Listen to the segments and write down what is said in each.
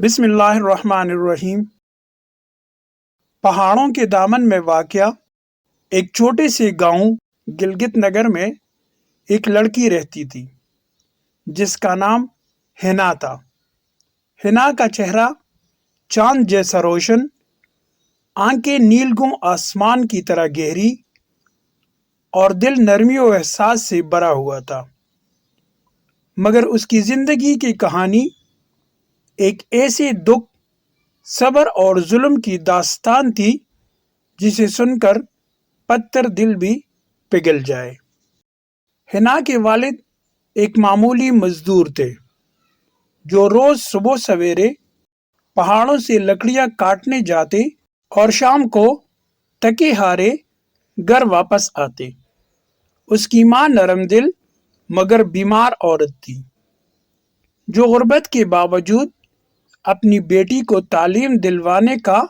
بسم اللہ الرحمن الرحیم۔ پہاڑوں کے دامن میں واقع ایک چھوٹے سے گاؤں گلگت نگر میں ایک لڑکی رہتی تھی جس کا نام ہنا تھا۔ ہنا کا چہرہ چاند جیسا روشن، آنکھیں نیلگوں آسمان کی طرح گہری اور دل نرمی و احساس سے بھرا ہوا تھا۔ مگر اس کی زندگی کی کہانی ایک ایسے دکھ، صبر اور ظلم کی داستان تھی جسے سن کر پتھر دل بھی پگھل جائے۔ ہنا کے والد ایک معمولی مزدور تھے جو روز صبح سویرے پہاڑوں سے لکڑیاں کاٹنے جاتے اور شام کو تھکے ہارے گھر واپس آتے۔ اس کی ماں نرم دل مگر بیمار عورت تھی جو غربت کے باوجود اپنی بیٹی کو تعلیم دلوانے کا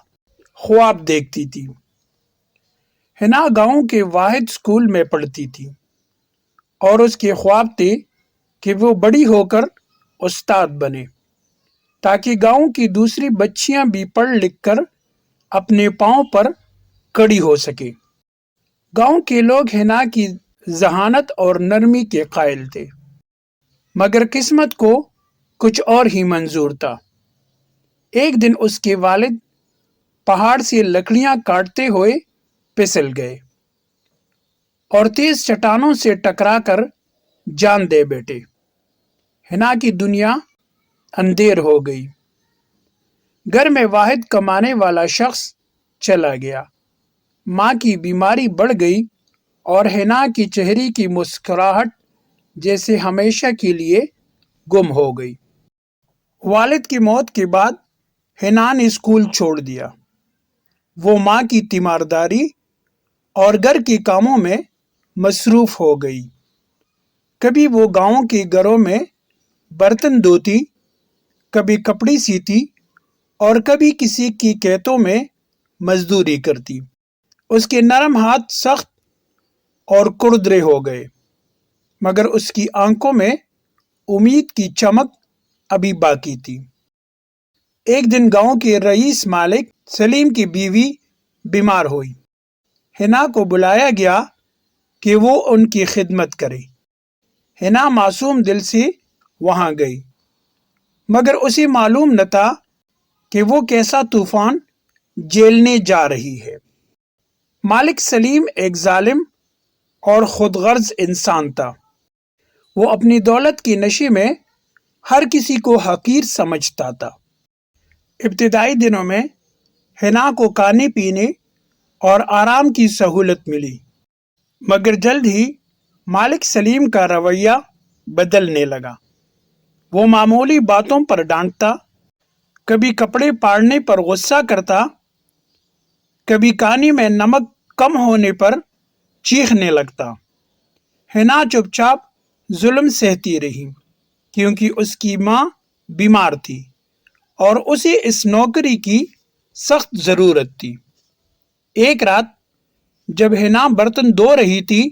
خواب دیکھتی تھی۔ ہنا گاؤں کے واحد اسکول میں پڑھتی تھی اور اس کے خواب تھے کہ وہ بڑی ہو کر استاد بنے تاکہ گاؤں کی دوسری بچیاں بھی پڑھ لکھ کر اپنے پاؤں پر کھڑی ہو سکے۔ گاؤں کے لوگ ہنا کی ذہانت اور نرمی کے قائل تھے، مگر قسمت کو کچھ اور ہی منظور تھا۔ ایک دن اس کے والد پہاڑ سے لکڑیاں کاٹتے ہوئے پھسل گئے اور تیز چٹانوں سے ٹکرا کر جان دے بیٹھے۔ ہنا کی دنیا اندھیر ہو گئی۔ گھر میں واحد کمانے والا شخص چلا گیا، ماں کی بیماری بڑھ گئی اور ہنا کی چہرے کی مسکراہٹ جیسے ہمیشہ کے لیے گم ہو گئی۔ والد کی موت کے بعد ہنا نے اسکول چھوڑ دیا۔ وہ ماں کی تیمارداری اور گھر کے کاموں میں مصروف ہو گئی۔ کبھی وہ گاؤں کے گھروں میں برتن دھوتی، کبھی کپڑے سیتی اور کبھی کسی کی کھیتوں میں مزدوری کرتی۔ اس کے نرم ہاتھ سخت اور کھردرے ہو گئے، مگر اس کی آنکھوں میں امید کی چمک ابھی باقی تھی۔ ایک دن گاؤں کے رئیس مالک سلیم کی بیوی بیمار ہوئی۔ ہنا کو بلایا گیا کہ وہ ان کی خدمت کرے۔ ہنا معصوم دل سے وہاں گئی، مگر اسے معلوم نہ تھا کہ وہ کیسا طوفان جھیلنے جا رہی ہے۔ مالک سلیم ایک ظالم اور خود غرض انسان تھا۔ وہ اپنی دولت کی نشے میں ہر کسی کو حقیر سمجھتا تھا۔ ابتدائی دنوں میں ہنا کو کھانے پینے اور آرام کی سہولت ملی، مگر جلد ہی مالک سلیم کا رویہ بدلنے لگا۔ وہ معمولی باتوں پر ڈانٹتا، کبھی کپڑے پھاڑنے پر غصہ کرتا، کبھی کھانے میں نمک کم ہونے پر چیخنے لگتا۔ ہنا چپ چاپ ظلم سہتی رہی کیونکہ اس کی ماں بیمار تھی اور اسے اس نوکری کی سخت ضرورت تھی۔ ایک رات جب ہنا برتن دھو رہی تھی،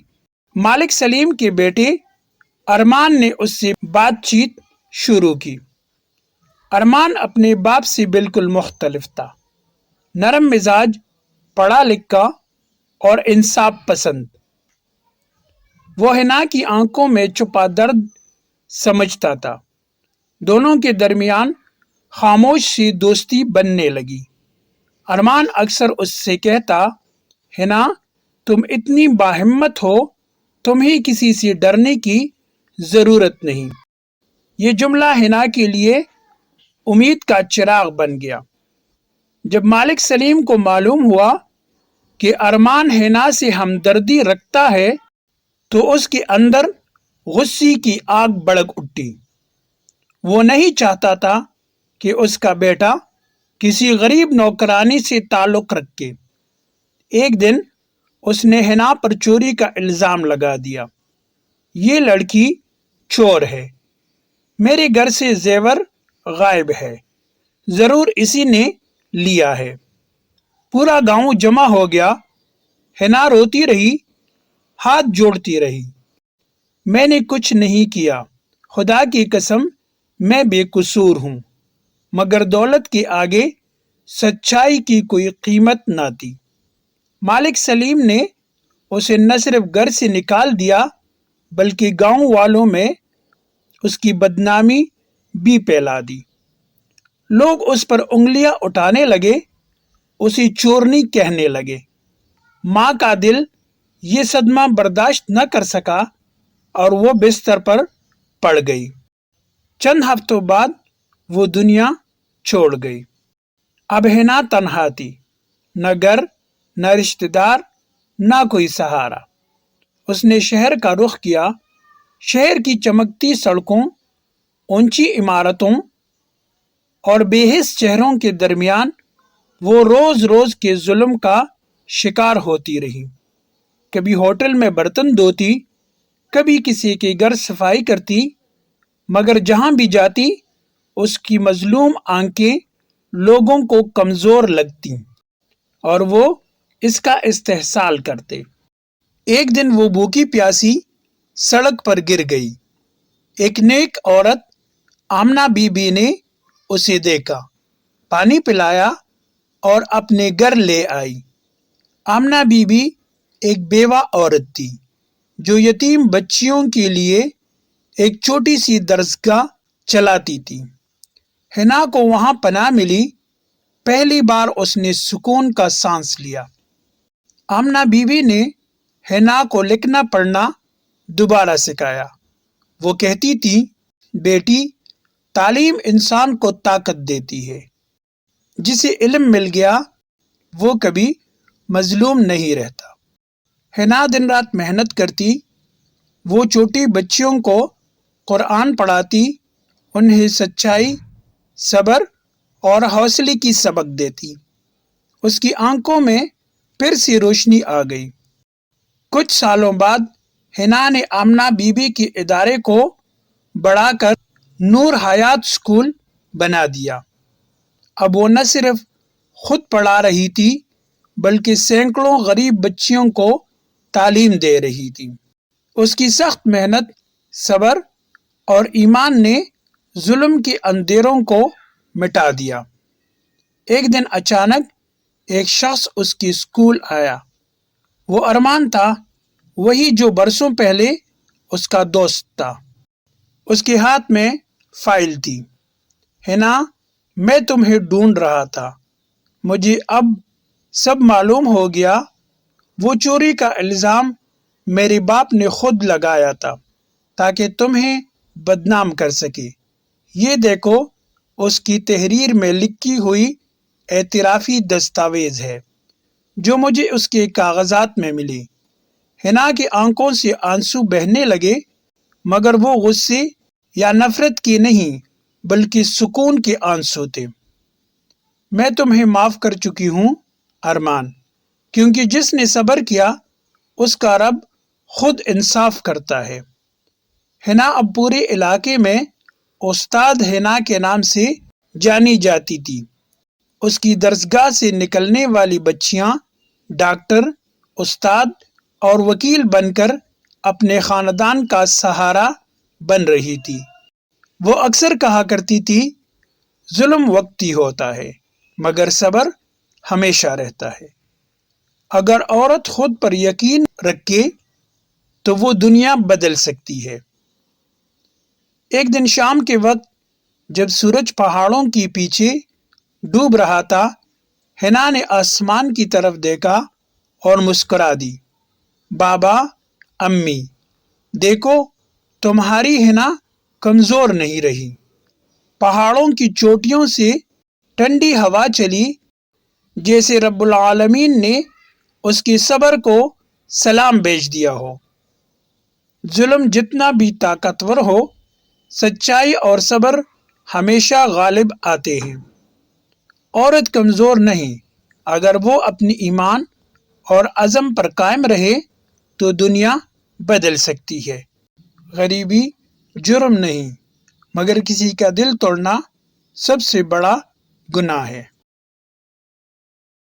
مالک سلیم کے بیٹے ارمان نے اس سے بات چیت شروع کی۔ ارمان اپنے باپ سے بالکل مختلف تھا، نرم مزاج، پڑھا لکھا اور انصاف پسند۔ وہ ہنا کی آنکھوں میں چھپا درد سمجھتا تھا۔ دونوں کے درمیان خاموش سی دوستی بننے لگی۔ ارمان اکثر اس سے کہتا، ہنا تم اتنی باہمت ہو، تمہیں کسی سے ڈرنے کی ضرورت نہیں۔ یہ جملہ ہنا کے لیے امید کا چراغ بن گیا۔ جب مالک سلیم کو معلوم ہوا کہ ارمان ہنا سے ہمدردی رکھتا ہے تو اس کے اندر غصے کی آگ بھڑک اٹھی۔ وہ نہیں چاہتا تھا کہ اس کا بیٹا کسی غریب نوکرانی سے تعلق رکھے۔ ایک دن اس نے ہنا پر چوری کا الزام لگا دیا۔ یہ لڑکی چور ہے، میرے گھر سے زیور غائب ہے، ضرور اسی نے لیا ہے۔ پورا گاؤں جمع ہو گیا۔ ہنا روتی رہی، ہاتھ جوڑتی رہی، میں نے کچھ نہیں کیا، خدا کی قسم میں بے قصور ہوں۔ مگر دولت کے آگے سچائی کی کوئی قیمت نہ تھی۔ مالک سلیم نے اسے نہ صرف گھر سے نکال دیا بلکہ گاؤں والوں میں اس کی بدنامی بھی پھیلا دی۔ لوگ اس پر انگلیاں اٹھانے لگے، اسے چورنی کہنے لگے۔ ماں کا دل یہ صدمہ برداشت نہ کر سکا اور وہ بستر پر پڑ گئی۔ چند ہفتوں بعد وہ دنیا چھوڑ گئی۔ اب حنا تنہا تھی، نہ گھر، نہ رشتہ دار، نہ کوئی سہارا۔ اس نے شہر کا رخ کیا۔ شہر کی چمکتی سڑکوں، اونچی عمارتوں اور بے حس چہروں کے درمیان وہ روز روز کے ظلم کا شکار ہوتی رہی۔ کبھی ہوٹل میں برتن دھوتی، کبھی کسی کے گھر صفائی کرتی، مگر جہاں بھی جاتی اس کی مظلوم آنکھیں لوگوں کو کمزور لگتی اور وہ اس کا استحصال کرتے۔ ایک دن وہ بھوکی پیاسی سڑک پر گر گئی۔ ایک نیک عورت آمنہ بی بی نے اسے دیکھا، پانی پلایا اور اپنے گھر لے آئی۔ آمنہ بی بی ایک بیوہ عورت تھی جو یتیم بچیوں کے لیے ایک چھوٹی سی درسگاہ چلاتی تھی۔ حنا کو وہاں پناہ ملی۔ پہلی بار اس نے سکون کا سانس لیا۔ آمنہ بی بی نے حنا کو لکھنا پڑھنا دوبارہ سکھایا۔ وہ کہتی تھی، بیٹی، تعلیم انسان کو طاقت دیتی ہے۔ جسے علم مل گیا وہ کبھی مظلوم نہیں رہتا۔ حنا دن رات محنت کرتی۔ وہ چھوٹی بچیوں کو قرآن پڑھاتی، انہیں سچائی، صبر اور حوصلے کی سبق دیتی۔ اس کی آنکھوں میں پھر سے روشنی آ گئی۔ کچھ سالوں بعد حنا نے آمنہ بی بی کے ادارے کو بڑھا کر نور حیات اسکول بنا دیا۔ اب وہ نہ صرف خود پڑھا رہی تھی بلکہ سینکڑوں غریب بچیوں کو تعلیم دے رہی تھی۔ اس کی سخت محنت، صبر اور ایمان نے ظلم کے اندھیروں کو مٹا دیا۔ ایک دن اچانک ایک شخص اس کے اسکول آیا۔ وہ ارمان تھا، وہی جو برسوں پہلے اس کا دوست تھا۔ اس کے ہاتھ میں فائل تھی۔ حنا، میں تمہیں ڈھونڈ رہا تھا۔ مجھے اب سب معلوم ہو گیا۔ وہ چوری کا الزام میرے باپ نے خود لگایا تھا تاکہ تمہیں بدنام کر سکے۔ یہ دیکھو، اس کی تحریر میں لکھی ہوئی اعترافی دستاویز ہے جو مجھے اس کے کاغذات میں ملی۔ حنا کی آنکھوں سے آنسو بہنے لگے، مگر وہ غصے یا نفرت کے نہیں بلکہ سکون کے آنسو تھے۔ میں تمہیں معاف کر چکی ہوں ارمان، کیونکہ جس نے صبر کیا اس کا رب خود انصاف کرتا ہے۔ حنا اب پورے علاقے میں استاد حنا کے نام سے جانی جاتی تھی۔ اس کی درسگاہ سے نکلنے والی بچیاں ڈاکٹر، استاد اور وکیل بن کر اپنے خاندان کا سہارا بن رہی تھی۔ وہ اکثر کہا کرتی تھی، ظلم وقتی ہوتا ہے مگر صبر ہمیشہ رہتا ہے۔ اگر عورت خود پر یقین رکھے تو وہ دنیا بدل سکتی ہے۔ ایک دن شام کے وقت جب سورج پہاڑوں کے پیچھے ڈوب رہا تھا، حنا نے آسمان کی طرف دیکھا اور مسکرا دی۔ بابا، امی، دیکھو، تمہاری حنا کمزور نہیں رہی۔ پہاڑوں کی چوٹیوں سے ٹھنڈی ہوا چلی جیسے رب العالمین نے اس کے صبر کو سلام بھیج دیا ہو۔ ظلم جتنا بھی طاقتور ہو، سچائی اور صبر ہمیشہ غالب آتے ہیں۔ عورت کمزور نہیں، اگر وہ اپنی ایمان اور عزم پر قائم رہے تو دنیا بدل سکتی ہے۔ غریبی جرم نہیں، مگر کسی کا دل توڑنا سب سے بڑا گناہ ہے۔